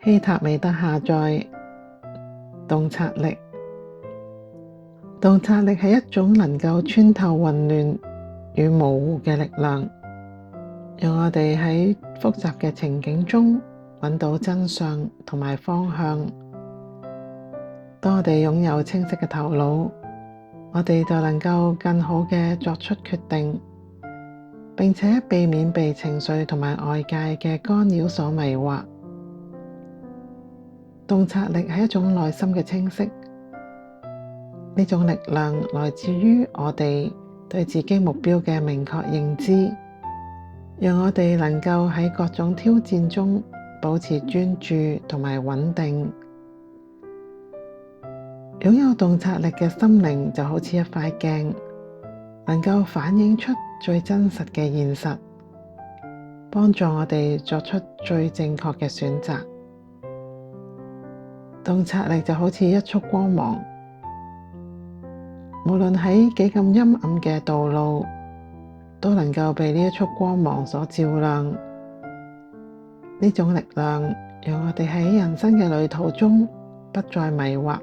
希塔美德下載洞察力。洞察力係一種能夠穿透混亂與模糊嘅力量，讓我哋喺複雜嘅情景中揾到真相同埋方向。當我哋擁有清晰嘅頭腦，我哋就能夠更好嘅作出決定，並且避免被情緒同埋外界嘅干擾所迷惑。洞察力係一種內心嘅清晰，呢種力量來自於我哋對自己目標嘅明確認知，讓我哋能夠喺各種挑戰中保持專注同埋穩定。擁有洞察力嘅心靈就好似一塊鏡，能夠反映出最真實嘅現實，幫助我哋作出最正確嘅選擇。洞察力就好似一束光芒，無論喺幾咁陰暗嘅道路，都能夠被呢一束光芒所照亮。呢種力量讓我哋喺人生嘅旅途中不再迷惑，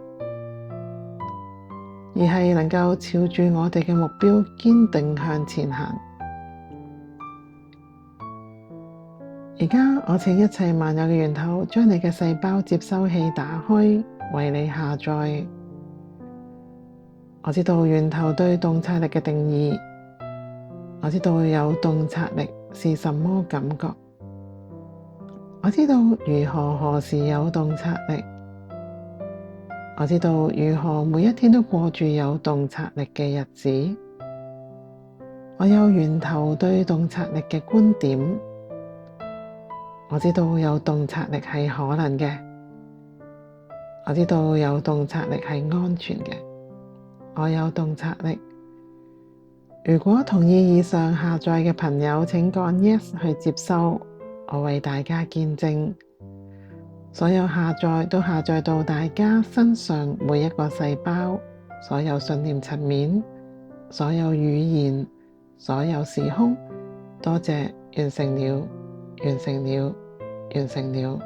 而係能夠朝住我哋嘅目標堅定向前行。而家我請一切萬有嘅源頭將你嘅細胞接收器打開，為你下載。我知道源頭對洞察力嘅定義，我知道有洞察力是什麼感覺，我知道如何時有洞察力，我知道如何每一天都過住有洞察力嘅日子。我有源頭對洞察力嘅觀點，我知道有洞察力係可能嘅，我知道有洞察力係安全嘅，我有洞察力。如果同意以上下載嘅朋友，請按 Yes 去接收。我為大家見證，所有下載都下載到大家身上每一個細胞，所有信念層面，所有語言，所有時空。多謝，完成了，完成了，完成了。